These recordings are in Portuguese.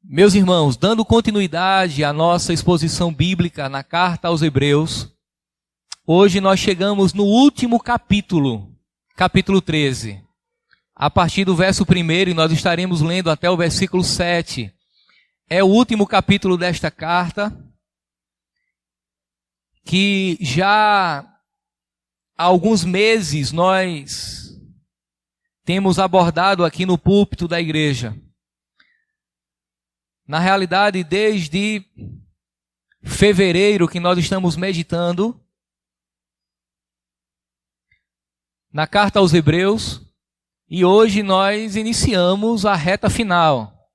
Meus irmãos, dando continuidade à nossa exposição bíblica na carta aos Hebreus, hoje nós chegamos no último capítulo, capítulo 13. A partir do verso 1, e nós estaremos lendo até o versículo 7. É o último capítulo desta carta, que já há alguns meses nós temos abordado aqui no púlpito da igreja. Na realidade, desde fevereiro que nós estamos meditando na carta aos Hebreus, e hoje nós iniciamos a reta final.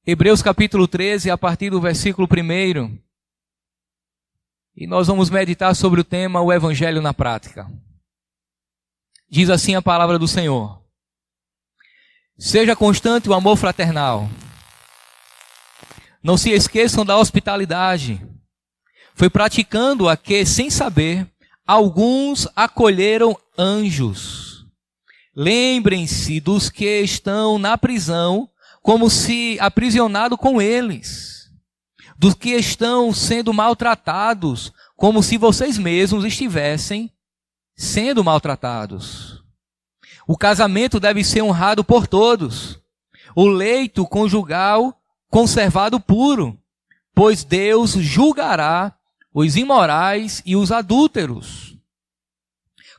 Hebreus capítulo 13, a partir do versículo 1, e nós vamos meditar sobre o tema o Evangelho na prática. Diz assim a palavra do Senhor: seja constante o amor fraternal. Não se esqueçam da hospitalidade. Foi praticando-a que, sem saber, alguns acolheram anjos. Lembrem-se dos que estão na prisão, como se aprisionado com eles. Dos que estão sendo maltratados, como se vocês mesmos estivessem sendo maltratados. O casamento deve ser honrado por todos. O leito conjugal conservado puro, pois Deus julgará os imorais e os adúlteros.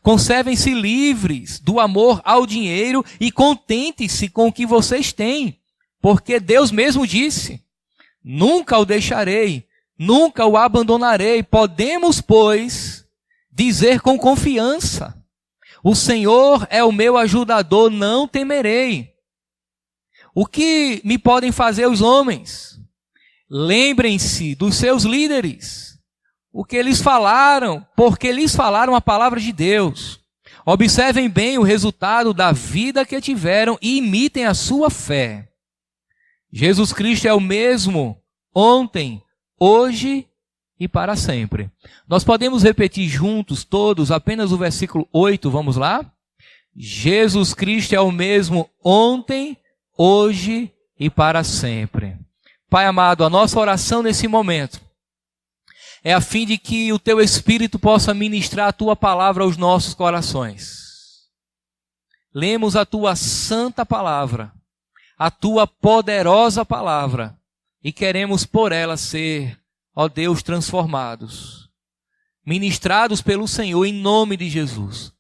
Conservem-se livres do amor ao dinheiro e contem-se com o que vocês têm, porque Deus mesmo disse: nunca o deixarei, nunca o abandonarei. Podemos, pois, dizer com confiança: o Senhor é o meu ajudador, não temerei. O que me podem fazer os homens? Lembrem-se dos seus líderes, o que eles falaram, porque lhes falaram a palavra de Deus. Observem bem o resultado da vida que tiveram e imitem a sua fé. Jesus Cristo é o mesmo ontem, hoje e para sempre. Nós podemos repetir juntos, todos, apenas o versículo 8, vamos lá? Jesus Cristo é o mesmo ontem, hoje e para sempre. Pai amado, a nossa oração nesse momento é a fim de que o Teu Espírito possa ministrar a Tua palavra aos nossos corações. Lemos a Tua santa palavra, a Tua poderosa palavra, e queremos por ela ser, ó Deus, transformados, ministrados pelo Senhor em nome de Jesus.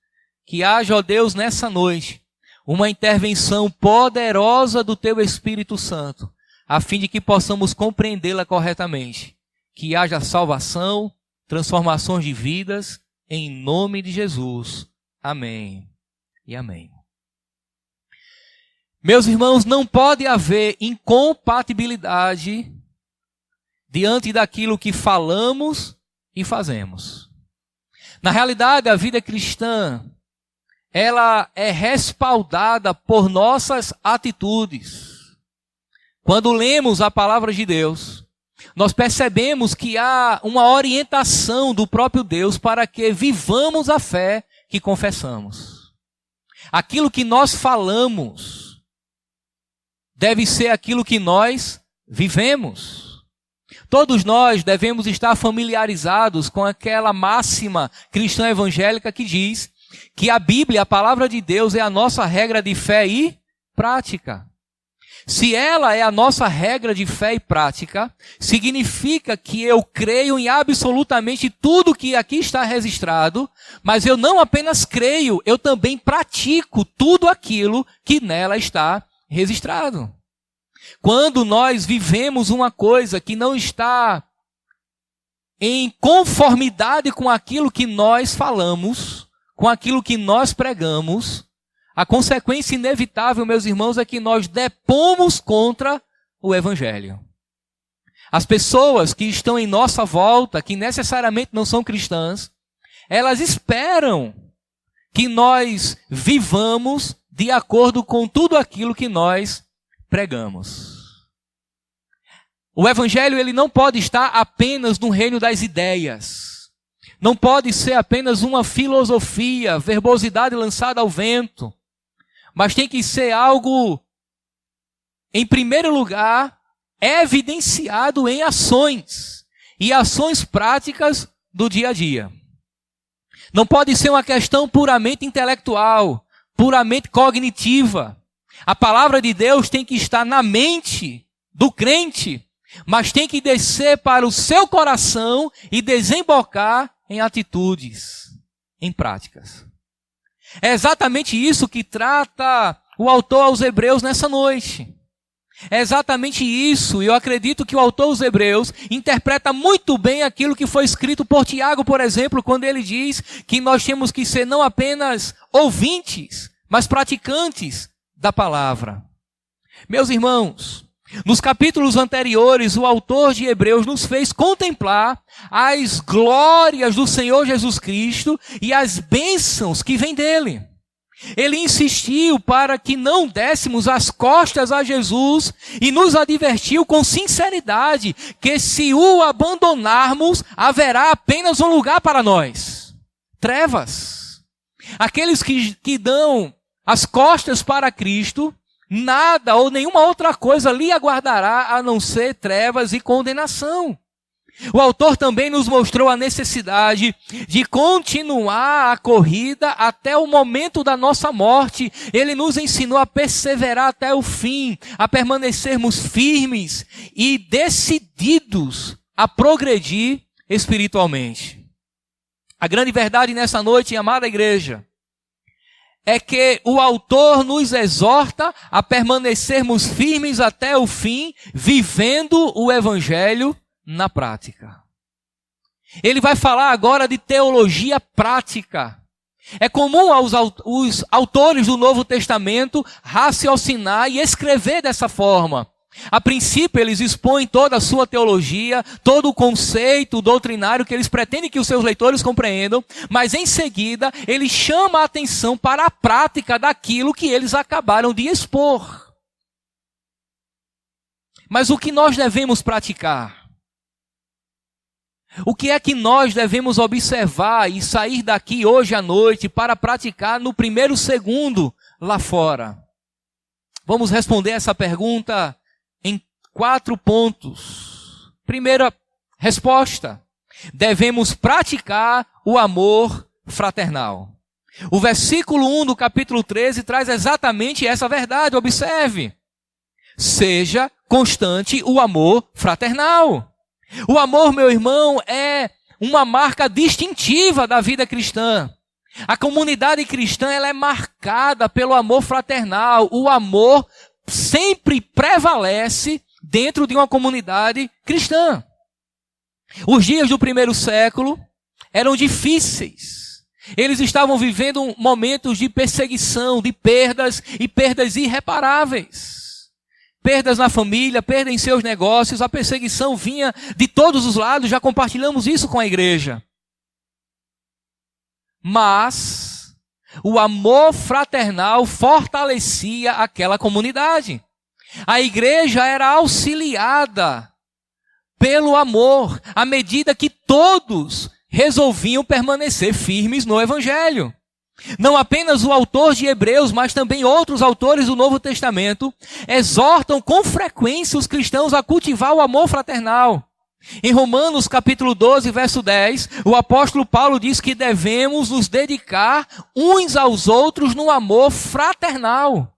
Que haja, ó Deus, nessa noite, uma intervenção poderosa do Teu Espírito Santo, a fim de que possamos compreendê-la corretamente. Que haja salvação, transformações de vidas, em nome de Jesus. Amém e amém. Meus irmãos, não pode haver incompatibilidade diante daquilo que falamos e fazemos. Na realidade, a vida cristã, ela é respaldada por nossas atitudes. Quando lemos a palavra de Deus, nós percebemos que há uma orientação do próprio Deus para que vivamos a fé que confessamos. Aquilo que nós falamos deve ser aquilo que nós vivemos. Todos nós devemos estar familiarizados com aquela máxima cristã evangélica que diz que a Bíblia, a palavra de Deus, é a nossa regra de fé e prática. Se ela é a nossa regra de fé e prática, significa que eu creio em absolutamente tudo que aqui está registrado, mas eu não apenas creio, eu também pratico tudo aquilo que nela está registrado. Quando nós vivemos uma coisa que não está em conformidade com aquilo que nós falamos, com aquilo que nós pregamos, a consequência inevitável, meus irmãos, é que nós depomos contra o Evangelho. As pessoas que estão em nossa volta, que necessariamente não são cristãs, elas esperam que nós vivamos de acordo com tudo aquilo que nós pregamos. O Evangelho, ele não pode estar apenas no reino das ideias. Não pode ser apenas uma filosofia, verbosidade lançada ao vento. mas tem que ser algo, em primeiro lugar, evidenciado em ações, e ações práticas do dia a dia. Não pode ser uma questão puramente intelectual, puramente cognitiva. A palavra de Deus tem que estar na mente do crente, mas tem que descer para o seu coração e desembocar em atitudes, em práticas. É exatamente isso que trata o autor aos Hebreus nessa noite. É exatamente isso, e eu acredito que o autor aos Hebreus interpreta muito bem aquilo que foi escrito por Tiago, por exemplo, quando ele diz que nós temos que ser não apenas ouvintes, mas praticantes da palavra. Meus irmãos, nos capítulos anteriores, o autor de Hebreus nos fez contemplar as glórias do Senhor Jesus Cristo e as bênçãos que vêm dele. Ele insistiu para que não dessemos as costas a Jesus e nos advertiu com sinceridade que se o abandonarmos, haverá apenas um lugar para nós: trevas. Aqueles que dão as costas para Cristo, nada ou nenhuma outra coisa lhe aguardará a não ser trevas e condenação. O autor também nos mostrou a necessidade de continuar a corrida até o momento da nossa morte. Ele nos ensinou a perseverar até o fim, a permanecermos firmes e decididos a progredir espiritualmente. A grande verdade nessa noite, amada igreja, é que o autor nos exorta a permanecermos firmes até o fim, vivendo o evangelho na prática. Ele vai falar agora de teologia prática. É comum aos autores do Novo Testamento raciocinar e escrever dessa forma. A princípio, eles expõem toda a sua teologia, todo o conceito doutrinário que eles pretendem que os seus leitores compreendam, mas em seguida, ele chama a atenção para a prática daquilo que eles acabaram de expor. Mas o que nós devemos praticar? O que é que nós devemos observar e sair daqui hoje à noite para praticar no primeiro segundo lá fora? Vamos responder essa pergunta em 4 pontos. Primeira resposta: devemos praticar o amor fraternal. O versículo 1 do capítulo 13 traz exatamente essa verdade. Observe: seja constante o amor fraternal. O amor, meu irmão, é uma marca distintiva da vida cristã. A comunidade cristã, ela é marcada pelo amor fraternal. O amor sempre prevalece dentro de uma comunidade cristã. Os dias do primeiro século eram difíceis. Eles estavam vivendo momentos de perseguição, de perdas e perdas irreparáveis. Perdas na família, perda em seus negócios, a perseguição vinha de todos os lados, já compartilhamos isso com a igreja. Mas o amor fraternal fortalecia aquela comunidade. A igreja era auxiliada pelo amor, à medida que todos resolviam permanecer firmes no evangelho. Não apenas o autor de Hebreus, mas também outros autores do Novo Testamento exortam com frequência os cristãos a cultivar o amor fraternal. Em Romanos capítulo 12, verso 10, o apóstolo Paulo diz que devemos nos dedicar uns aos outros no amor fraternal.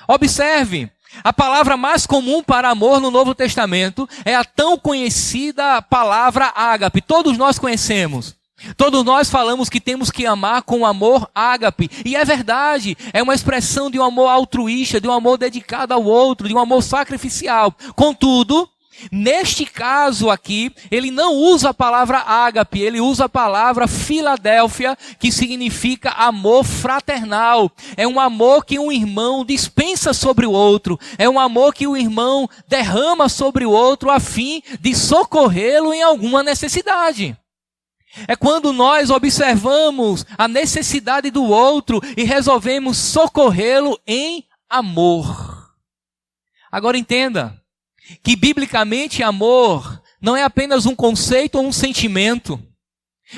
Observe, a palavra mais comum para amor no Novo Testamento é a tão conhecida palavra ágape. Todos nós conhecemos. Todos nós falamos que temos que amar com amor ágape. E é verdade, é uma expressão de um amor altruísta, de um amor dedicado ao outro, de um amor sacrificial. Contudo, neste caso aqui, ele não usa a palavra ágape, ele usa a palavra Filadélfia, que significa amor fraternal. É um amor que um irmão dispensa sobre o outro. É um amor que o irmão derrama sobre o outro a fim de socorrê-lo em alguma necessidade. É quando nós observamos a necessidade do outro e resolvemos socorrê-lo em amor. Agora entenda que biblicamente amor não é apenas um conceito ou um sentimento.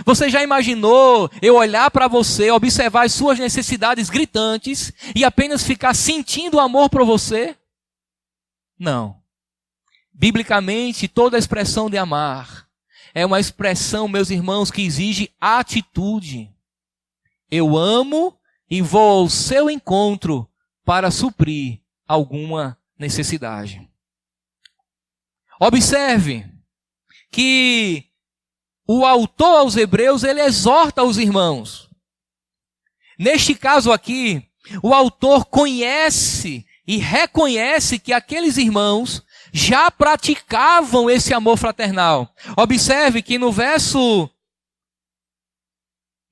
Você já imaginou eu olhar para você, observar as suas necessidades gritantes e apenas ficar sentindo amor por você? Não. Biblicamente, toda a expressão de amar é uma expressão, meus irmãos, que exige atitude. Eu amo e vou ao seu encontro para suprir alguma necessidade. Observe que o autor aos Hebreus, ele exorta os irmãos. Neste caso aqui, o autor conhece e reconhece que aqueles irmãos já praticavam esse amor fraternal. Observe que no verso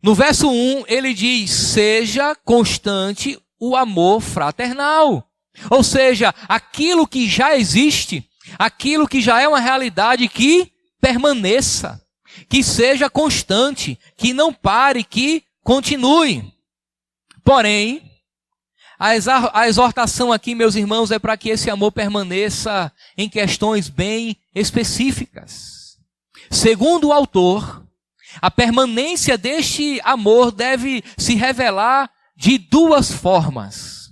1, ele diz, seja constante o amor fraternal. Ou seja, aquilo que já existe, aquilo que já é uma realidade, que permaneça, que seja constante, que não pare, que continue. Porém, a exortação aqui, meus irmãos, é para que esse amor permaneça em questões bem específicas. Segundo o autor, a permanência deste amor deve se revelar de duas formas.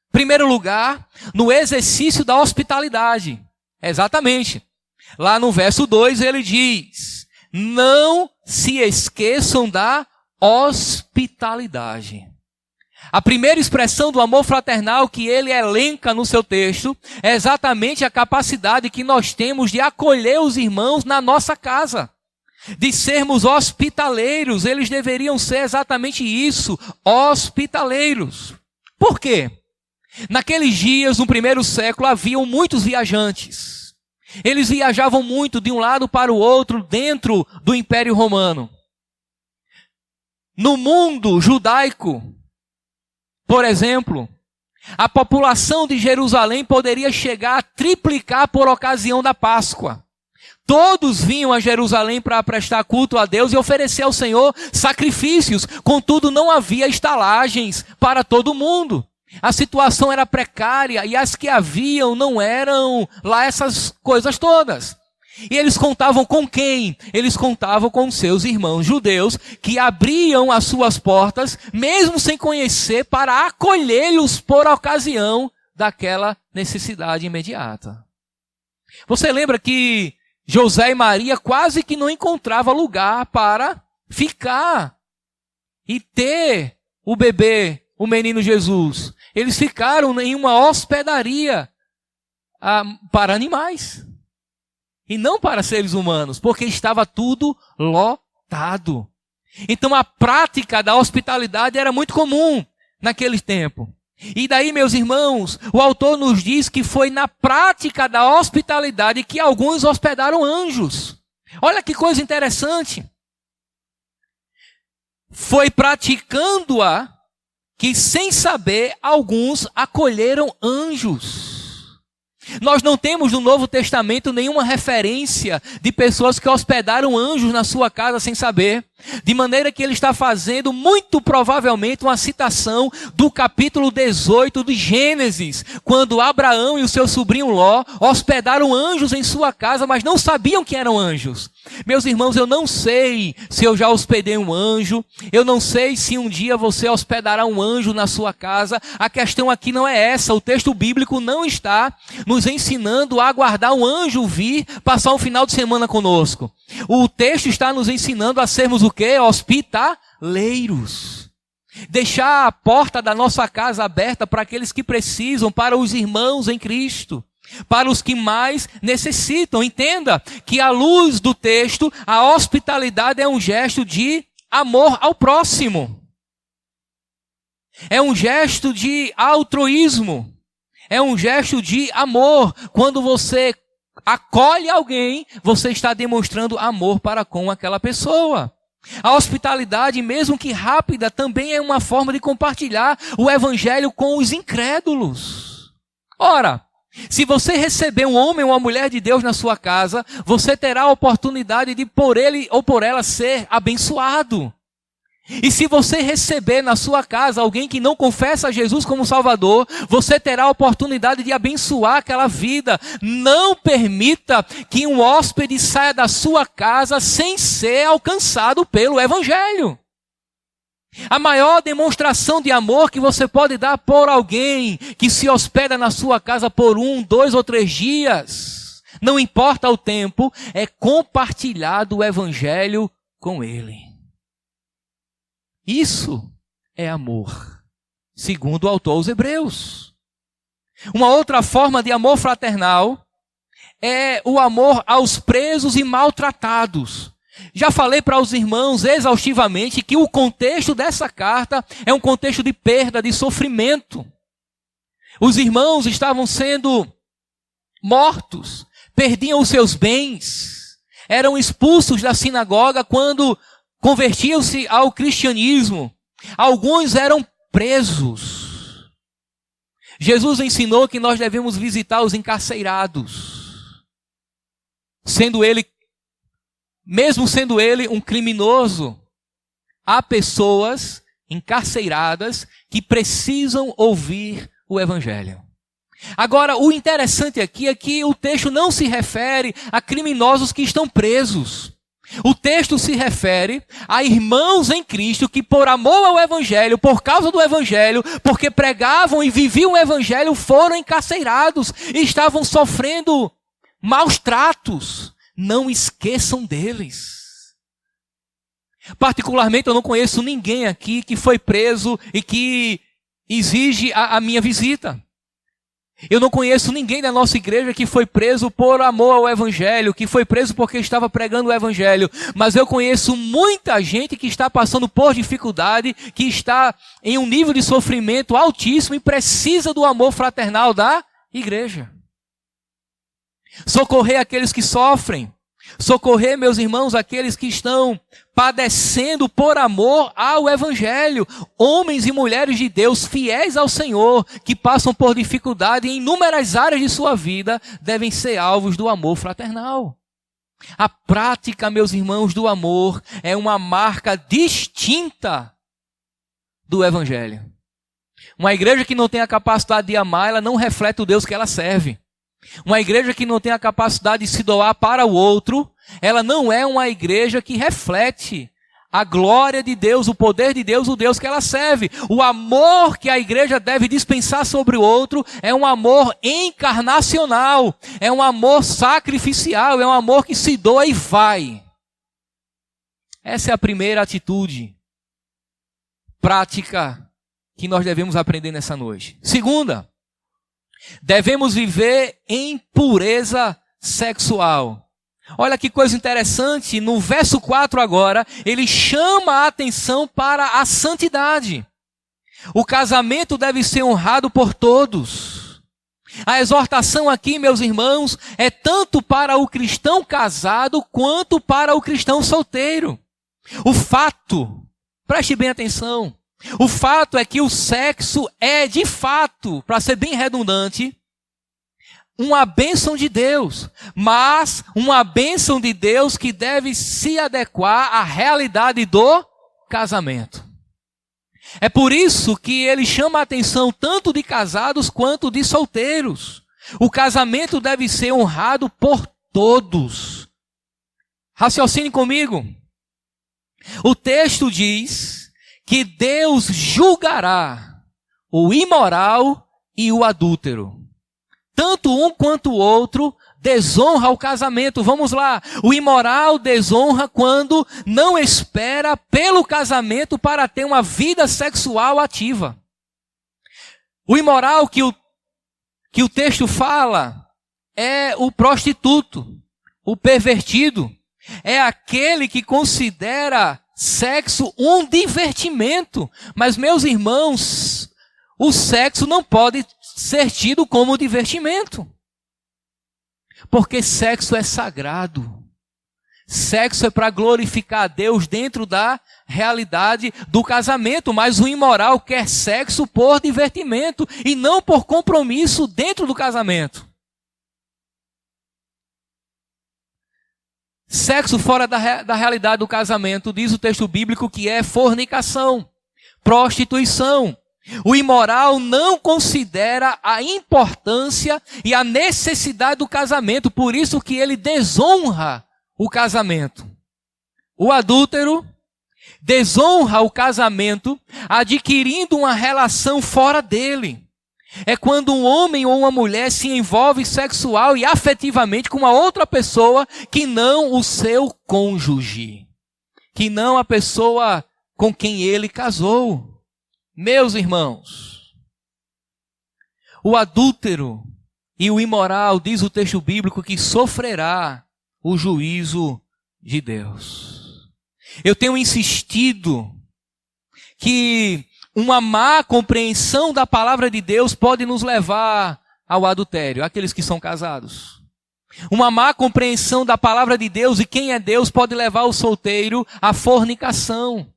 Em primeiro lugar, no exercício da hospitalidade. Exatamente. Lá no verso 2 ele diz, não se esqueçam da hospitalidade. A primeira expressão do amor fraternal que ele elenca no seu texto é exatamente a capacidade que nós temos de acolher os irmãos na nossa casa. De sermos hospitaleiros, eles deveriam ser exatamente isso, hospitaleiros. Por quê? Naqueles dias, no primeiro século, haviam muitos viajantes. Eles viajavam muito de um lado para o outro dentro do Império Romano. No mundo judaico, por exemplo, a população de Jerusalém poderia chegar a triplicar por ocasião da Páscoa. Todos vinham a Jerusalém para prestar culto a Deus e oferecer ao Senhor sacrifícios. Contudo, não havia estalagens para todo mundo. A situação era precária e as que haviam não eram lá essas coisas todas. E eles contavam com quem? Eles contavam com seus irmãos judeus que abriam as suas portas, mesmo sem conhecer, para acolhê-los por ocasião daquela necessidade imediata. Você lembra que José e Maria quase que não encontravam lugar para ficar e ter o bebê, o menino Jesus. Eles ficaram em uma hospedaria para animais. E não para seres humanos, porque estava tudo lotado. Então a prática da hospitalidade era muito comum naquele tempo. E daí, meus irmãos, o autor nos diz que foi na prática da hospitalidade que alguns hospedaram anjos. Olha que coisa interessante. Foi praticando-a que, sem saber, alguns acolheram anjos. Nós não temos no Novo Testamento nenhuma referência de pessoas que hospedaram anjos na sua casa sem saber. De maneira que ele está fazendo, muito provavelmente, uma citação do capítulo 18 de Gênesis, quando Abraão e o seu sobrinho Ló hospedaram anjos em sua casa, mas não sabiam que eram anjos. Meus irmãos, eu não sei se eu já hospedei um anjo, eu não sei se um dia você hospedará um anjo na sua casa. A questão aqui não é essa, o texto bíblico não está nos ensinando a aguardar um anjo vir passar um final de semana conosco. O texto está nos ensinando a sermos o quê? Hospitaleiros. Deixar a porta da nossa casa aberta para aqueles que precisam, para os irmãos em Cristo, para os que mais necessitam. Entenda que, à luz do texto, a hospitalidade é um gesto de amor ao próximo. É um gesto de altruísmo. É um gesto de amor. Quando você acolhe alguém, você está demonstrando amor para com aquela pessoa. A hospitalidade, mesmo que rápida, também é uma forma de compartilhar o evangelho com os incrédulos. Ora, se você receber um homem ou uma mulher de Deus na sua casa, você terá a oportunidade de por ele ou por ela ser abençoado. E se você receber na sua casa alguém que não confessa a Jesus como Salvador, você terá a oportunidade de abençoar aquela vida. Não permita que um hóspede saia da sua casa sem ser alcançado pelo Evangelho. A maior demonstração de amor que você pode dar por alguém que se hospeda na sua casa por 1, 2 ou 3 dias, não importa o tempo, é compartilhar do Evangelho com ele. Isso é amor, segundo o autor aos Hebreus. Uma outra forma de amor fraternal é o amor aos presos e maltratados. Já falei para os irmãos exaustivamente que o contexto dessa carta é um contexto de perda, de sofrimento. Os irmãos estavam sendo mortos, perdiam os seus bens, eram expulsos da sinagoga quando convertiam-se ao cristianismo. Alguns eram presos. Jesus ensinou que nós devemos visitar os encarcerados, mesmo sendo ele um criminoso. Há pessoas encarceradas que precisam ouvir o Evangelho. Agora, o interessante aqui é que o texto não se refere a criminosos que estão presos. O texto se refere a irmãos em Cristo que por amor ao Evangelho, por causa do Evangelho, porque pregavam e viviam o Evangelho, foram encarcerados e estavam sofrendo maus tratos. Não esqueçam deles. Particularmente, eu não conheço ninguém aqui que foi preso e que exige a minha visita. Eu não conheço ninguém da nossa igreja que foi preso por amor ao Evangelho, que foi preso porque estava pregando o Evangelho. Mas eu conheço muita gente que está passando por dificuldade, que está em um nível de sofrimento altíssimo e precisa do amor fraternal da igreja. Socorrer aqueles que sofrem. Socorrer, meus irmãos, aqueles que estão padecendo por amor ao Evangelho. Homens e mulheres de Deus fiéis ao Senhor, que passam por dificuldade em inúmeras áreas de sua vida, devem ser alvos do amor fraternal. A prática, meus irmãos, do amor é uma marca distinta do Evangelho. Uma igreja que não tem a capacidade de amar, ela não reflete o Deus que ela serve. Uma igreja que não tem a capacidade de se doar para o outro, ela não é uma igreja que reflete a glória de Deus, o poder de Deus, o Deus que ela serve. O amor que a igreja deve dispensar sobre o outro é um amor encarnacional, é um amor sacrificial, é um amor que se doa e vai. Essa é a primeira atitude prática que nós devemos aprender nessa noite. Segunda, devemos viver em pureza sexual. Olha que coisa interessante, no verso 4 agora, ele chama a atenção para a santidade. O casamento deve ser honrado por todos. A exortação aqui, meus irmãos, é tanto para o cristão casado quanto para o cristão solteiro. O fato, preste bem atenção, o fato é que o sexo é, de fato, para ser bem redundante, uma bênção de Deus, mas uma bênção de Deus que deve se adequar à realidade do casamento. É por isso que ele chama a atenção tanto de casados quanto de solteiros. O casamento deve ser honrado por todos. Raciocine comigo. O texto diz que Deus julgará o imoral e o adúltero. Tanto um quanto o outro desonra o casamento. Vamos lá. O imoral desonra quando não espera pelo casamento para ter uma vida sexual ativa. O imoral que o texto fala é o prostituto, o pervertido. É aquele que considera sexo um divertimento. Mas, meus irmãos, o sexo não pode ser tido como divertimento. Porque sexo é sagrado. Sexo é para glorificar a Deus dentro da realidade do casamento. Mas o imoral quer sexo por divertimento e não por compromisso dentro do casamento. Sexo fora da realidade do casamento, diz o texto bíblico que é fornicação, prostituição. O imoral não considera a importância e a necessidade do casamento, por isso que ele desonra o casamento. O adúltero desonra o casamento adquirindo uma relação fora dele. É quando um homem ou uma mulher se envolve sexual e afetivamente com uma outra pessoa que não o seu cônjuge, que não a pessoa com quem ele casou. Meus irmãos, o adúltero e o imoral, diz o texto bíblico, que sofrerá o juízo de Deus. Eu tenho insistido que uma má compreensão da palavra de Deus pode nos levar ao adultério, aqueles que são casados. Uma má compreensão da palavra de Deus e quem é Deus pode levar o solteiro à fornicação.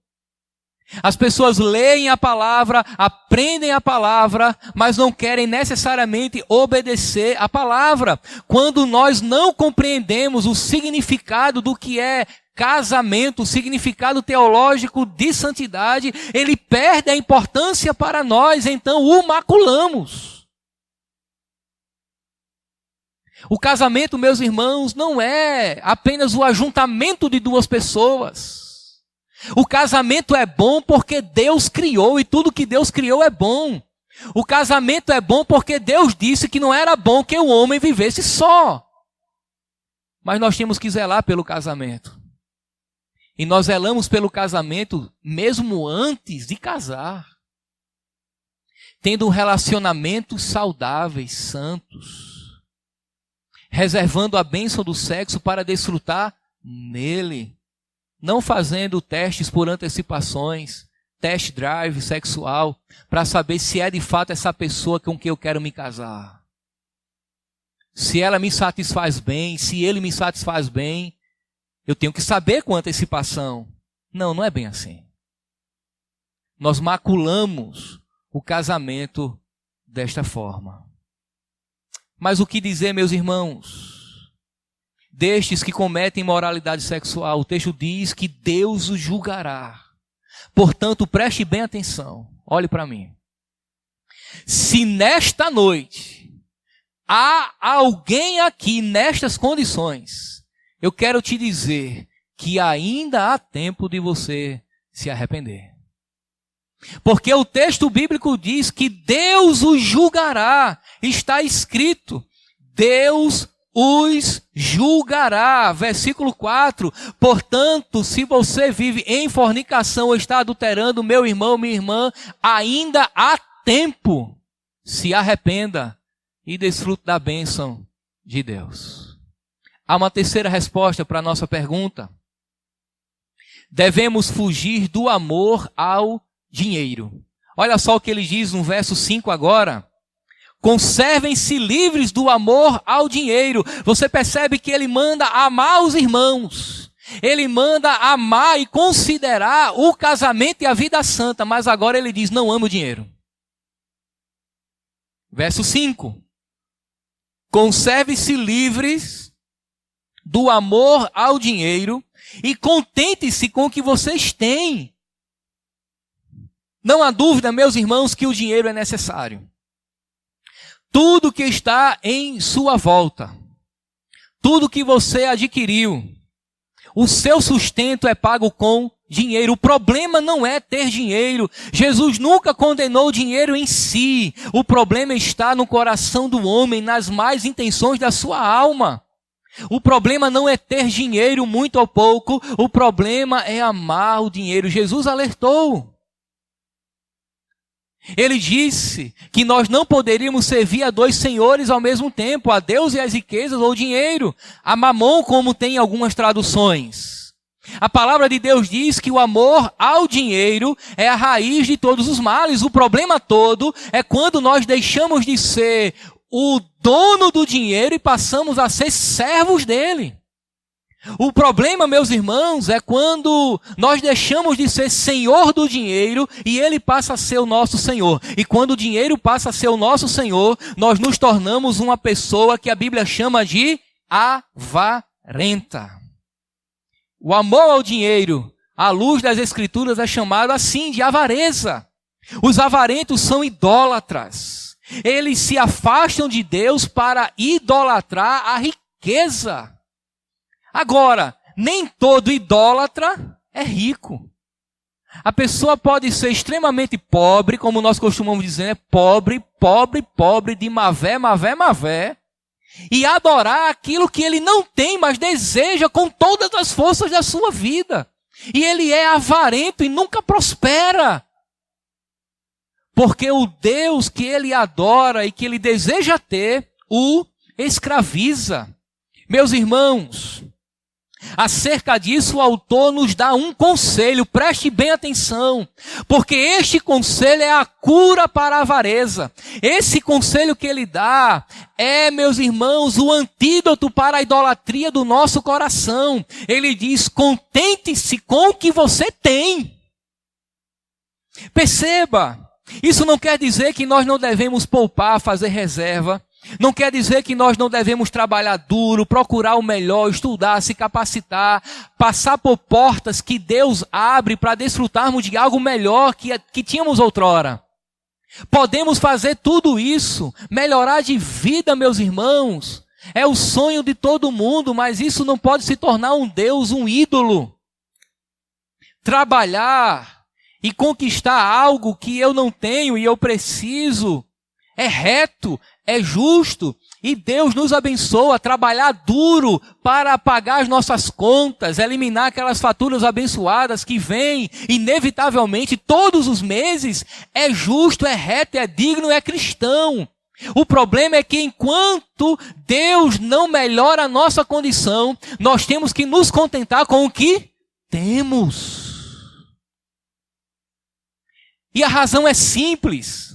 As pessoas leem a palavra, aprendem a palavra, mas não querem necessariamente obedecer a palavra. Quando nós não compreendemos o significado do que é casamento, o significado teológico de santidade, ele perde a importância para nós, então o maculamos. O casamento, meus irmãos, não é apenas o ajuntamento de duas pessoas. O casamento é bom porque Deus criou e tudo que Deus criou é bom. O casamento é bom porque Deus disse que não era bom que o homem vivesse só. Mas nós temos que zelar pelo casamento. E nós zelamos pelo casamento mesmo antes de casar. Tendo relacionamentos saudáveis, santos. Reservando a bênção do sexo para desfrutar nele. Não fazendo testes por antecipações, test drive sexual, para saber se é de fato essa pessoa com quem eu quero me casar. Se ela me satisfaz bem, se ele me satisfaz bem, eu tenho que saber com antecipação. Não, não é bem assim. Nós maculamos o casamento desta forma. Mas o que dizer, meus irmãos? Destes que cometem imoralidade sexual, o texto diz que Deus os julgará. Portanto, preste bem atenção. Olhe para mim. Se nesta noite há alguém aqui nestas condições, eu quero te dizer que ainda há tempo de você se arrepender. Porque o texto bíblico diz que Deus os julgará. Está escrito, Deus os julgará. Versículo 4. Portanto, se você vive em fornicação ou está adulterando, meu irmão, minha irmã, ainda há tempo. Se arrependa e desfrute da bênção de Deus. Há uma terceira resposta para a nossa pergunta. Devemos fugir do amor ao dinheiro. Olha só o que ele diz no verso 5 agora. Conservem-se livres do amor ao dinheiro. Você percebe que ele manda amar os irmãos. Ele manda amar e considerar o casamento e a vida santa. Mas agora ele diz, não ame o dinheiro. Verso 5. Conserve-se livres do amor ao dinheiro e contente-se com o que vocês têm. Não há dúvida, meus irmãos, que o dinheiro é necessário. Tudo que está em sua volta, tudo que você adquiriu, o seu sustento é pago com dinheiro. O problema não é ter dinheiro. Jesus nunca condenou o dinheiro em si. O problema está no coração do homem, nas más intenções da sua alma. O problema não é ter dinheiro muito ou pouco. O problema é amar o dinheiro. Jesus alertou. Ele disse que nós não poderíamos servir a dois senhores ao mesmo tempo, a Deus e as riquezas ou o dinheiro, a mamon, como tem em algumas traduções. A palavra de Deus diz que o amor ao dinheiro é a raiz de todos os males. O problema todo é quando nós deixamos de ser o dono do dinheiro e passamos a ser servos dele. O problema, meus irmãos, é quando nós deixamos de ser senhor do dinheiro e ele passa a ser o nosso senhor. E quando o dinheiro passa a ser o nosso senhor, nós nos tornamos uma pessoa que a Bíblia chama de avarenta. O amor ao dinheiro, à luz das Escrituras, é chamado assim, de avareza. Os avarentos são idólatras. Eles se afastam de Deus para idolatrar a riqueza. Agora, nem todo idólatra é rico. A pessoa pode ser extremamente pobre, como nós costumamos dizer, né? Pobre de mavé, e adorar aquilo que ele não tem, mas deseja com todas as forças da sua vida. E ele é avarento e nunca prospera. Porque o Deus que ele adora e que ele deseja ter, o escraviza. Meus irmãos, acerca disso o autor nos dá um conselho, preste bem atenção, porque este conselho é a cura para a avareza. Esse conselho que ele dá é, meus irmãos, o antídoto para a idolatria do nosso coração. Ele diz: contente-se com o que você tem. Perceba, isso não quer dizer que nós não devemos poupar, fazer reserva. Não quer dizer que nós não devemos trabalhar duro, procurar o melhor, estudar, se capacitar, passar por portas que Deus abre para desfrutarmos de algo melhor que tínhamos outrora. Podemos fazer tudo isso, melhorar de vida, meus irmãos. É o sonho de todo mundo, mas isso não pode se tornar um Deus, um ídolo. Trabalhar e conquistar algo que eu não tenho e eu preciso é reto, é justo, e Deus nos abençoa a trabalhar duro para pagar as nossas contas, eliminar aquelas faturas abençoadas que vêm inevitavelmente todos os meses. É justo, é reto, é digno, é cristão. O problema é que enquanto Deus não melhora a nossa condição, nós temos que nos contentar com o que temos. E a razão é simples.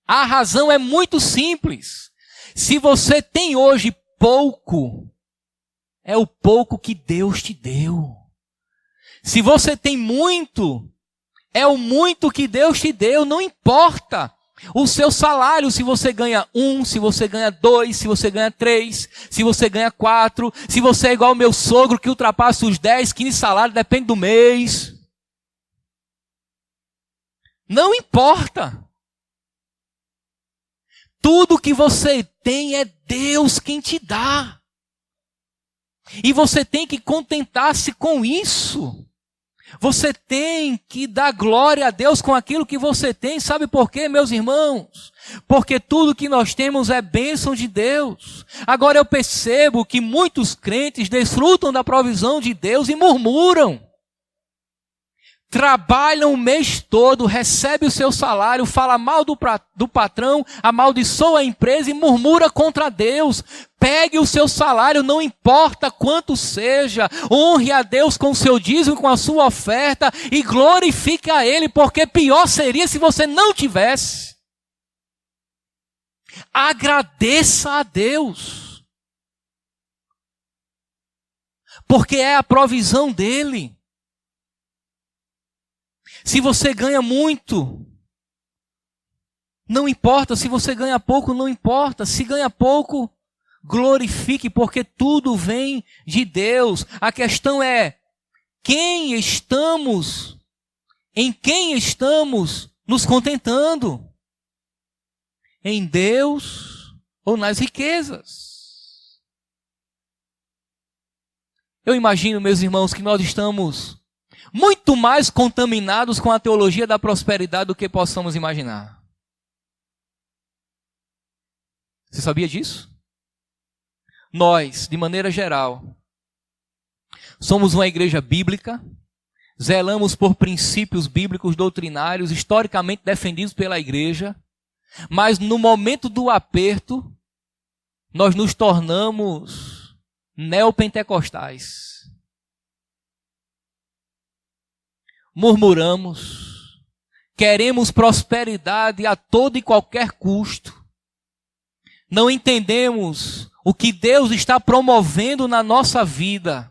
A razão é muito simples. Se você tem hoje pouco, é o pouco que Deus te deu. Se você tem muito, é o muito que Deus te deu. Não importa o seu salário, se você ganha 1, se você ganha 2, se você ganha 3, se você ganha 4, se você é igual ao meu sogro que ultrapassa os 10, 15 salários, depende do mês. Não importa. Tudo que você tem é Deus quem te dá. E você tem que contentar-se com isso. Você tem que dar glória a Deus com aquilo que você tem. Sabe por quê, meus irmãos? Porque tudo que nós temos é bênção de Deus. Agora eu percebo que muitos crentes desfrutam da provisão de Deus e murmuram. Trabalham o mês todo, recebe o seu salário, fala mal do patrão, amaldiçoa a empresa e murmura contra Deus. Pegue o seu salário, não importa quanto seja, honre a Deus com o seu dízimo, com a sua oferta e glorifique a Ele, porque pior seria se você não tivesse. Agradeça a Deus, porque é a provisão dEle. Se você ganha muito, não importa. Se você ganha pouco, não importa. Se ganha pouco, glorifique, porque tudo vem de Deus. A questão é, em quem estamos nos contentando? Em Deus ou nas riquezas? Eu imagino, meus irmãos, que nós estamos muito mais contaminados com a teologia da prosperidade do que possamos imaginar. Você sabia disso? Nós, de maneira geral, somos uma igreja bíblica, zelamos por princípios bíblicos doutrinários, historicamente defendidos pela igreja, mas no momento do aperto, nós nos tornamos neopentecostais. Murmuramos, queremos prosperidade a todo e qualquer custo. Não entendemos o que Deus está promovendo na nossa vida.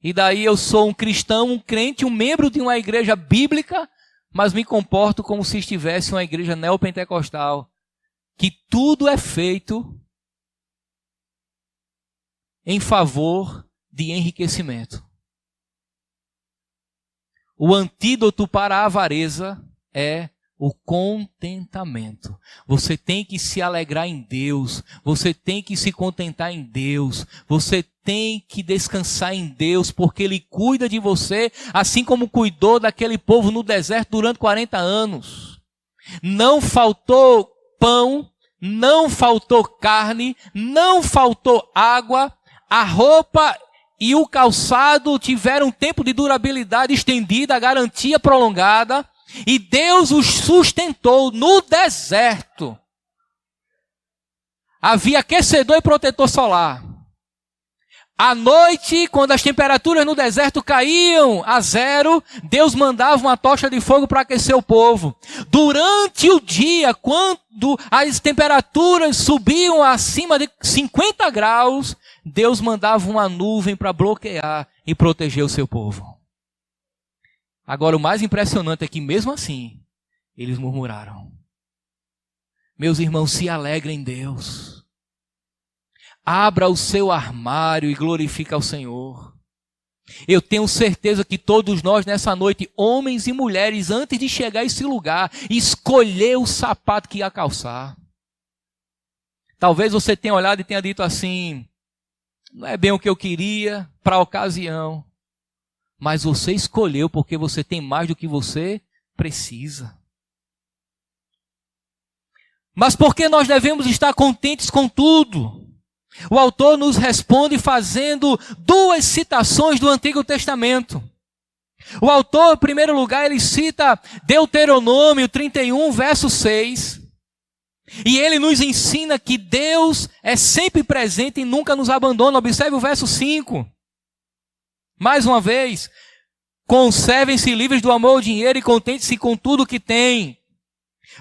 E daí eu sou um cristão, um crente, um membro de uma igreja bíblica, mas me comporto como se estivesse uma igreja neopentecostal, que tudo é feito em favor de enriquecimento. O antídoto para a avareza é o contentamento. Você tem que se alegrar em Deus. Você tem que se contentar em Deus. Você tem que descansar em Deus, porque Ele cuida de você, assim como cuidou daquele povo no deserto durante 40 anos. Não faltou pão, não faltou carne, não faltou água, a roupa e o calçado tiveram tempo de durabilidade estendida, garantia prolongada, e Deus os sustentou no deserto. Havia aquecedor e protetor solar. À noite, quando as temperaturas no deserto caíam a zero, Deus mandava uma tocha de fogo para aquecer o povo. Durante o dia, quando as temperaturas subiam acima de 50 graus, Deus mandava uma nuvem para bloquear e proteger o seu povo. Agora, o mais impressionante é que, mesmo assim, eles murmuraram. Meus irmãos, se alegrem em Deus. Abra o seu armário e glorifique ao Senhor. Eu tenho certeza que todos nós nessa noite, homens e mulheres, antes de chegar a esse lugar, escolher o sapato que ia calçar. Talvez você tenha olhado e tenha dito assim, não é bem o que eu queria para a ocasião, mas você escolheu porque você tem mais do que você precisa. Mas por que nós devemos estar contentes com tudo? O autor nos responde fazendo duas citações do Antigo Testamento. O autor, em primeiro lugar, ele cita Deuteronômio 31, verso 6. E ele nos ensina que Deus é sempre presente e nunca nos abandona. Observe o verso 5. Mais uma vez, conservem-se livres do amor ao dinheiro e contente-se com tudo que têm.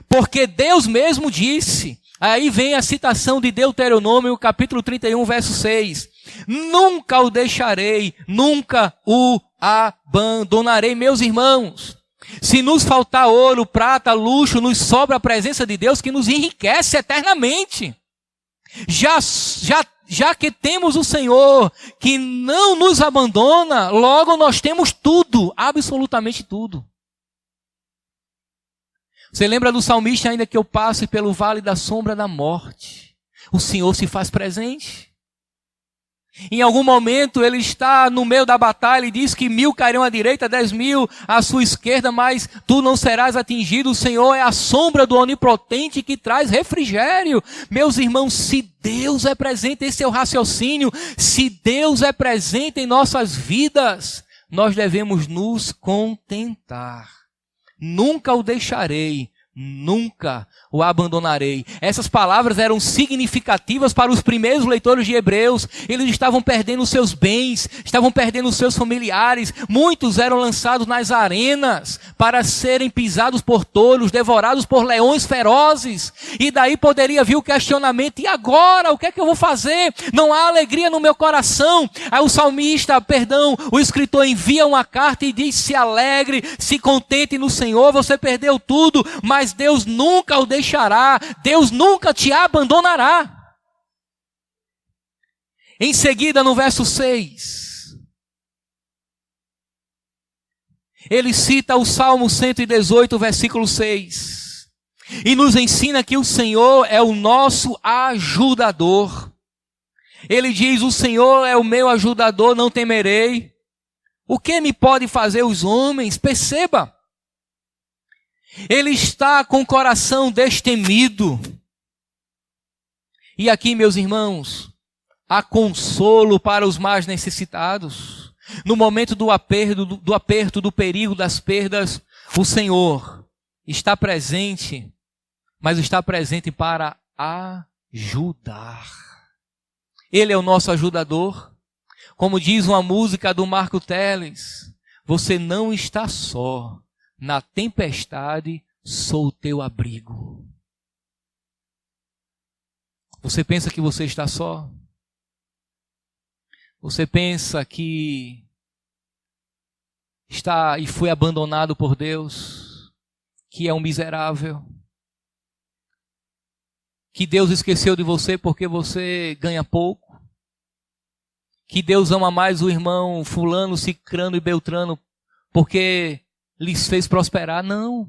Porque Deus mesmo disse... Aí vem a citação de Deuteronômio, capítulo 31, verso 6. Nunca o deixarei, nunca o abandonarei, meus irmãos. Se nos faltar ouro, prata, luxo, nos sobra a presença de Deus que nos enriquece eternamente. Já que temos o Senhor que não nos abandona, logo nós temos tudo, absolutamente tudo. Você lembra do salmista, ainda que eu passe pelo vale da sombra da morte, o Senhor se faz presente. Em algum momento ele está no meio da batalha e diz que 1000 cairão à direita, 10.000 à sua esquerda, mas tu não serás atingido. O Senhor é a sombra do onipotente que traz refrigério. Meus irmãos, se Deus é presente, esse é o raciocínio, se Deus é presente em nossas vidas, nós devemos nos contentar. Nunca o deixarei, nunca o abandonarei. Essas palavras eram significativas para os primeiros leitores de Hebreus. Eles estavam perdendo os seus bens, estavam perdendo os seus familiares. Muitos eram lançados nas arenas para serem pisados por touros, devorados por leões ferozes. E daí poderia vir o questionamento, e agora? O que é que eu vou fazer? Não há alegria no meu coração. Aí o escritor envia uma carta e diz, se alegre, se contente no Senhor. Você perdeu tudo, mas Deus nunca o deixará, Deus nunca te abandonará. Em seguida, no verso 6, ele cita o Salmo 118, versículo 6, e nos ensina que o Senhor é o nosso ajudador. Ele diz, o Senhor é o meu ajudador, não temerei. O que me pode fazer os homens? Perceba. Ele está com o coração destemido. E aqui, meus irmãos, há consolo para os mais necessitados. No momento do aperto, do perigo, das perdas, o Senhor está presente, mas está presente para ajudar. Ele é o nosso ajudador. Como diz uma música do Marco Teles, você não está só. Na tempestade sou o teu abrigo. Você pensa que você está só? Você pensa que está e foi abandonado por Deus? Que é um miserável? Que Deus esqueceu de você porque você ganha pouco? que Deus ama mais o irmão fulano, cicrano e beltrano porque lhes fez prosperar. Não.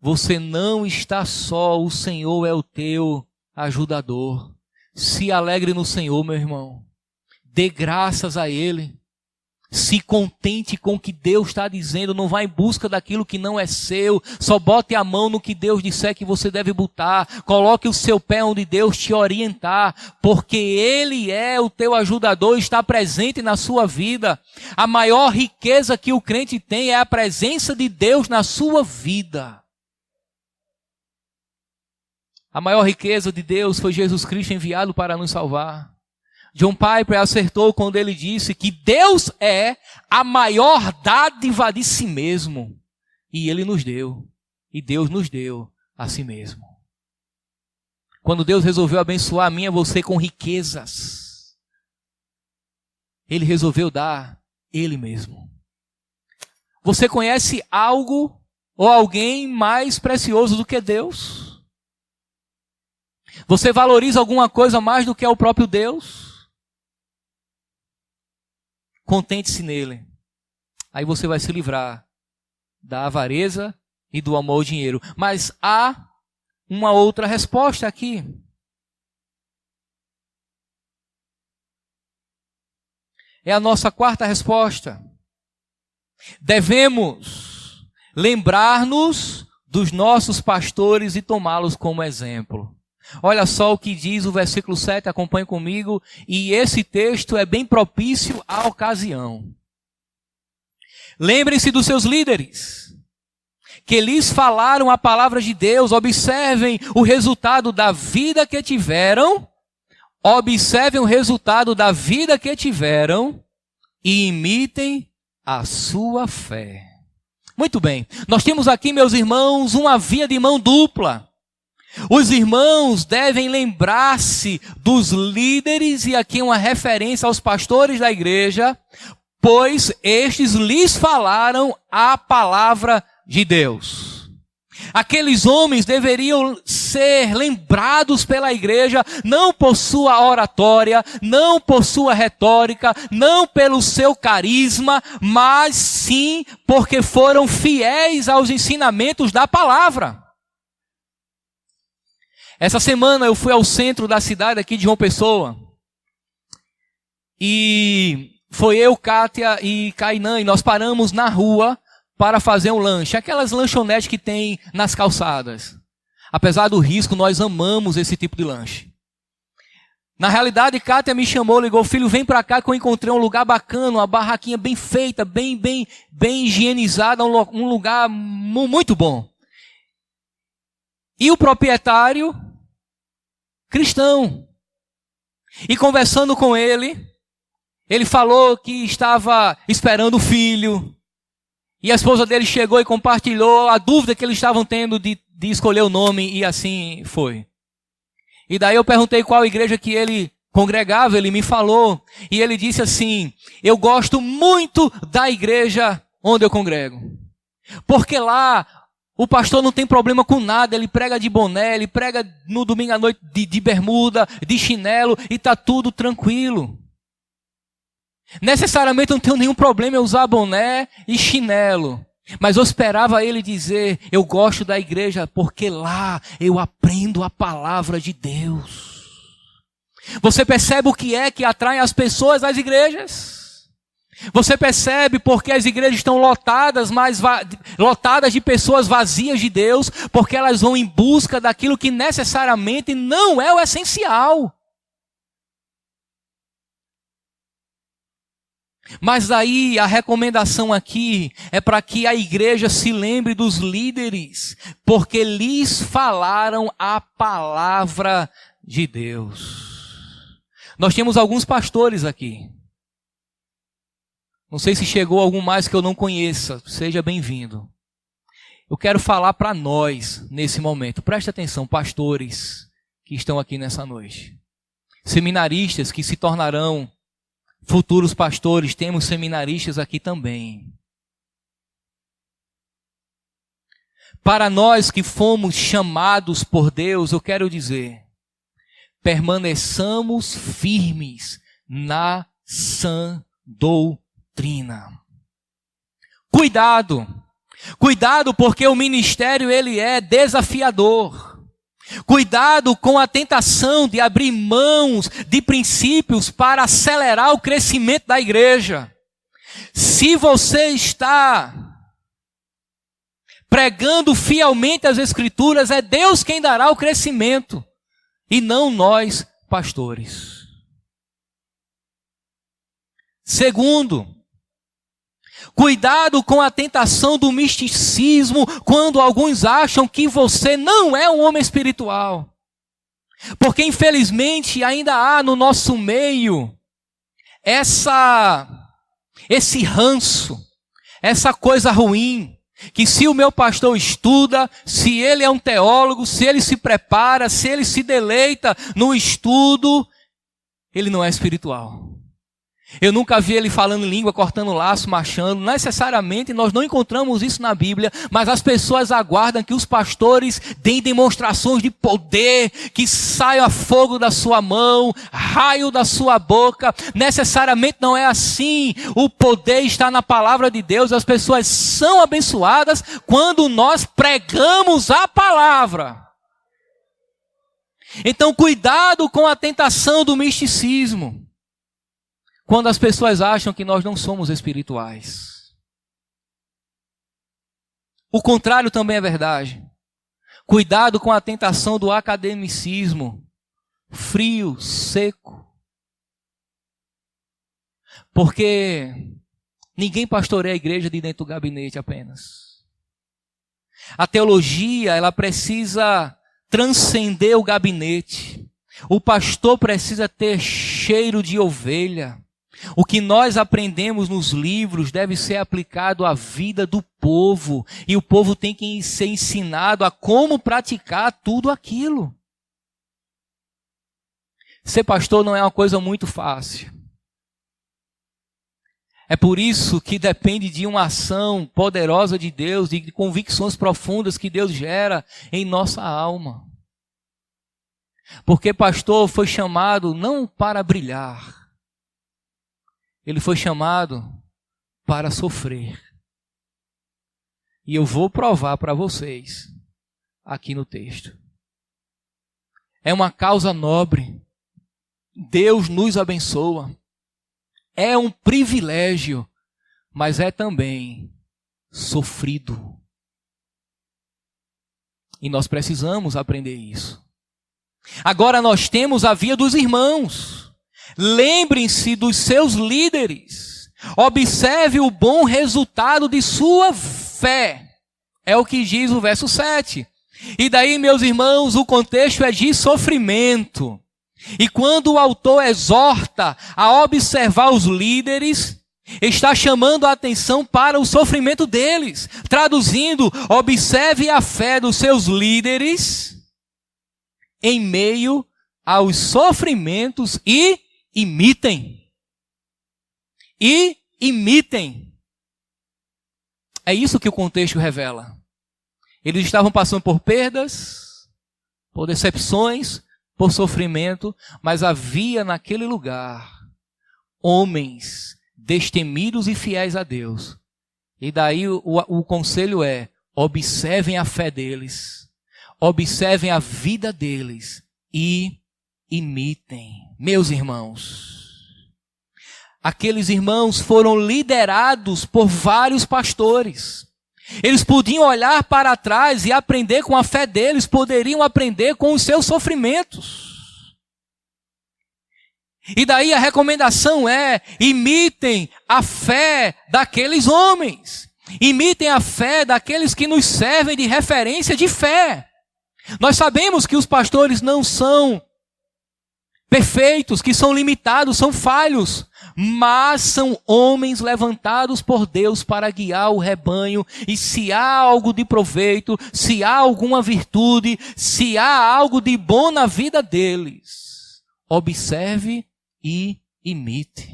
Você não está só, o Senhor é o teu ajudador. Se alegre no Senhor, meu irmão. Dê graças a Ele. Se contente com o que Deus está dizendo. Não vá em busca daquilo que não é seu. Só bote a mão no que Deus disser que você deve botar. Coloque o seu pé onde Deus te orientar. Porque Ele é o teu ajudador e está presente na sua vida. A maior riqueza que o crente tem é a presença de Deus na sua vida. A maior riqueza de Deus foi Jesus Cristo enviado para nos salvar. John Piper acertou quando ele disse que Deus é a maior dádiva de si mesmo. E Ele nos deu. E Deus nos deu a si mesmo. Quando Deus resolveu abençoar a mim e você com riquezas, Ele resolveu dar Ele mesmo. Você conhece algo ou alguém mais precioso do que Deus? Você valoriza alguma coisa mais do que o próprio Deus? Contente-se nele. Aí você vai se livrar da avareza e do amor ao dinheiro. Mas há uma outra resposta aqui. É a nossa quarta resposta. Devemos lembrar-nos dos nossos pastores e tomá-los como exemplo. Olha só o que diz o versículo 7, acompanhe comigo, e esse texto é bem propício à ocasião. Lembrem-se dos seus líderes, que lhes falaram a palavra de Deus, observem o resultado da vida que tiveram, e imitem a sua fé. Muito bem, nós temos aqui, meus irmãos, uma via de mão dupla. Os irmãos devem lembrar-se dos líderes, e aqui uma referência aos pastores da igreja, pois estes lhes falaram a palavra de Deus. Aqueles homens deveriam ser lembrados pela igreja, não por sua oratória, não por sua retórica, não pelo seu carisma, mas sim porque foram fiéis aos ensinamentos da palavra. Essa semana eu fui ao centro da cidade aqui de João Pessoa. E foi eu, Kátia e Kainan, e nós paramos na rua para fazer um lanche. Aquelas lanchonetes que tem nas calçadas. Apesar do risco, nós amamos esse tipo de lanche. Na realidade, Kátia me chamou, ligou, filho, vem para cá que eu encontrei um lugar bacana, uma barraquinha bem feita, bem higienizada, um lugar muito bom. E o proprietário, cristão. E conversando com ele, ele falou que estava esperando o filho. E a esposa dele chegou e compartilhou a dúvida que eles estavam tendo de escolher o nome, e assim foi. E daí eu perguntei qual igreja que ele congregava, ele me falou. E ele disse assim, eu gosto muito da igreja onde eu congrego. Porque lá o pastor não tem problema com nada, ele prega de boné, ele prega no domingo à noite de bermuda, de chinelo, e está tudo tranquilo. Necessariamente não tenho nenhum problema em usar boné e chinelo. Mas eu esperava ele dizer, eu gosto da igreja porque lá eu aprendo a palavra de Deus. Você percebe o que é que atrai as pessoas às igrejas? Você percebe porque as igrejas estão lotadas de pessoas vazias de Deus, porque elas vão em busca daquilo que necessariamente não é o essencial. Mas aí a recomendação aqui é para que a igreja se lembre dos líderes, porque lhes falaram a palavra de Deus. Nós temos alguns pastores aqui. Não sei se chegou algum mais que eu não conheça. Seja bem-vindo. Eu quero falar para nós nesse momento. Preste atenção, pastores que estão aqui nessa noite. Seminaristas que se tornarão futuros pastores. Temos seminaristas aqui também. Para nós que fomos chamados por Deus, eu quero dizer, permaneçamos firmes na sã doutrina. Cuidado! Cuidado, porque o ministério ele é desafiador. Cuidado com a tentação de abrir mãos de princípios para acelerar o crescimento da igreja. Se você está pregando fielmente as Escrituras, é Deus quem dará o crescimento, e não nós, pastores. Segundo, cuidado com a tentação do misticismo, quando alguns acham que você não é um homem espiritual. Porque infelizmente ainda há no nosso meio esse ranço, essa coisa ruim, que se o meu pastor estuda, se ele é um teólogo, se ele se prepara, se ele se deleita no estudo, ele não é espiritual. Eu nunca vi ele falando em língua, cortando laço, marchando. Necessariamente nós não encontramos isso na Bíblia, mas as pessoas aguardam que os pastores deem demonstrações de poder, que saia fogo da sua mão, raio da sua boca. Necessariamente não é assim. O poder está na palavra de Deus. As pessoas são abençoadas quando nós pregamos a palavra. Então cuidado com a tentação do misticismo, quando as pessoas acham que nós não somos espirituais. O contrário também é verdade. Cuidado com a tentação do academicismo, frio, seco. Porque ninguém pastoreia a igreja de dentro do gabinete apenas. A teologia, ela precisa transcender o gabinete. O pastor precisa ter cheiro de ovelha. O que nós aprendemos nos livros deve ser aplicado à vida do povo. E o povo tem que ser ensinado a como praticar tudo aquilo. Ser pastor não é uma coisa muito fácil. É por isso que depende de uma ação poderosa de Deus, de convicções profundas que Deus gera em nossa alma. Porque pastor foi chamado não para brilhar. Ele foi chamado para sofrer. E eu vou provar para vocês aqui no texto. É uma causa nobre. Deus nos abençoa. É um privilégio, mas é também sofrido. E nós precisamos aprender isso. Agora nós temos a via dos irmãos. Lembrem-se dos seus líderes. Observe o bom resultado de sua fé. É o que diz o verso 7. E daí, meus irmãos, o contexto é de sofrimento. E quando o autor exorta a observar os líderes, está chamando a atenção para o sofrimento deles. Traduzindo, observe a fé dos seus líderes em meio aos sofrimentos e imitem. E imitem. É isso que o contexto revela. Eles estavam passando por perdas, por decepções, por sofrimento, mas havia naquele lugar homens destemidos e fiéis a Deus. E daí o conselho é: observem a fé deles, observem a vida deles e imitem. Meus irmãos, aqueles irmãos foram liderados por vários pastores. Eles podiam olhar para trás e aprender com a fé deles, poderiam aprender com os seus sofrimentos. E daí a recomendação é: imitem a fé daqueles homens. Imitem a fé daqueles que nos servem de referência de fé. Nós sabemos que os pastores não são perfeitos, que são limitados, são falhos, mas são homens levantados por Deus para guiar o rebanho. E se há algo de proveito, se há alguma virtude, se há algo de bom na vida deles, observe e imite.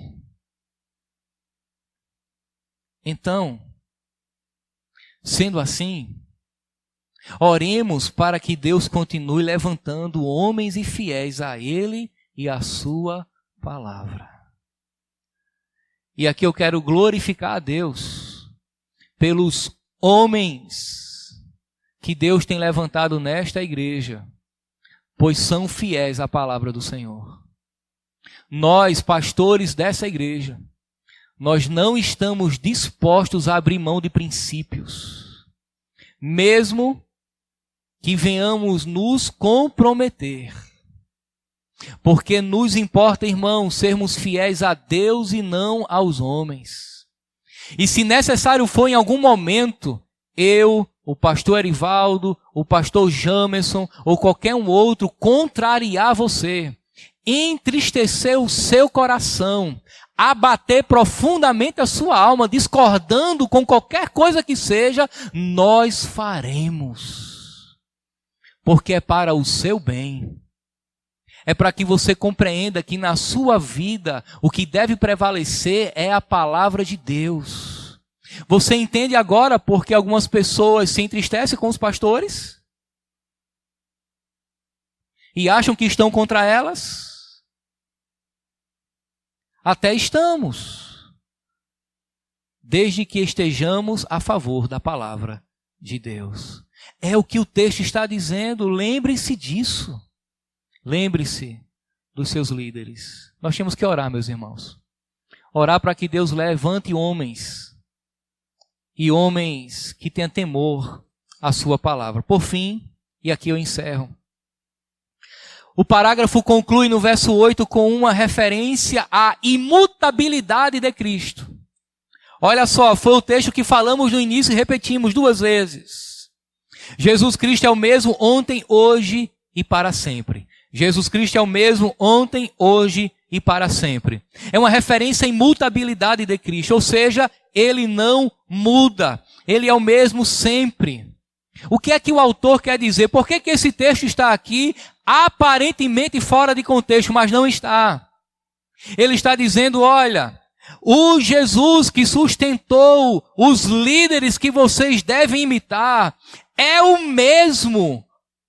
Então, sendo assim, oremos para que Deus continue levantando homens e fiéis a Ele e a sua palavra. E aqui eu quero glorificar a Deus pelos homens que Deus tem levantado nesta igreja, pois são fiéis à palavra do Senhor. Nós, pastores dessa igreja, nós não estamos dispostos a abrir mão de princípios, mesmo que venhamos nos comprometer. Porque nos importa, irmãos, sermos fiéis a Deus e não aos homens. E se necessário for em algum momento, eu, o pastor Erivaldo, o pastor Jamerson ou qualquer um outro contrariar você, entristecer o seu coração, abater profundamente a sua alma, discordando com qualquer coisa que seja, nós faremos. Porque é para o seu bem. É para que você compreenda que na sua vida o que deve prevalecer é a palavra de Deus. Você entende agora porque algumas pessoas se entristecem com os pastores? E acham que estão contra elas? Até estamos. Desde que estejamos a favor da palavra de Deus. É o que o texto está dizendo, lembre-se disso. Lembre-se dos seus líderes. Nós temos que orar, meus irmãos. Orar para que Deus levante homens. E homens que tenham temor à sua palavra. Por fim, e aqui eu encerro. O parágrafo conclui no verso 8 com uma referência à imutabilidade de Cristo. Olha só, foi o texto que falamos no início e repetimos 2 vezes. Jesus Cristo é o mesmo ontem, hoje e para sempre. Jesus Cristo é o mesmo ontem, hoje e para sempre. É uma referência à imutabilidade de Cristo, ou seja, ele não muda. Ele é o mesmo sempre. O que é que o autor quer dizer? Por que esse texto está aqui aparentemente fora de contexto, mas não está? Ele está dizendo, olha, o Jesus que sustentou os líderes que vocês devem imitar é o mesmo.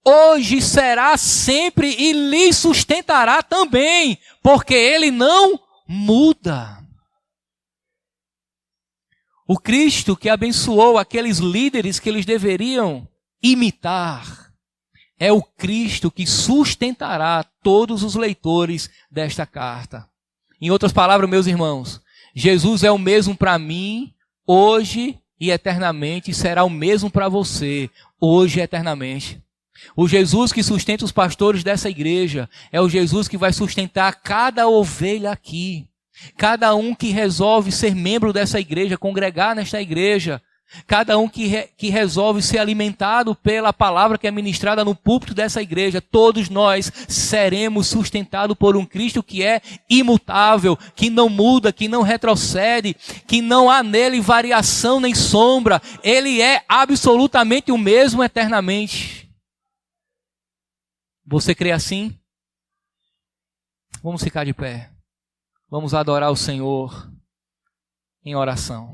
Hoje será sempre e lhe sustentará também, porque ele não muda. O Cristo que abençoou aqueles líderes que eles deveriam imitar, é o Cristo que sustentará todos os leitores desta carta. Em outras palavras, meus irmãos, Jesus é o mesmo para mim, hoje e eternamente, e será o mesmo para você, hoje e eternamente. O Jesus que sustenta os pastores dessa igreja é o Jesus que vai sustentar cada ovelha aqui. Cada um que resolve ser membro dessa igreja, congregar nesta igreja. Cada um que resolve ser alimentado pela palavra que é ministrada no púlpito dessa igreja. Todos nós seremos sustentados por um Cristo que é imutável, que não muda, que não retrocede, que não há nele variação nem sombra. Ele é absolutamente o mesmo eternamente. Você crê assim? Vamos ficar de pé. Vamos adorar o Senhor em oração.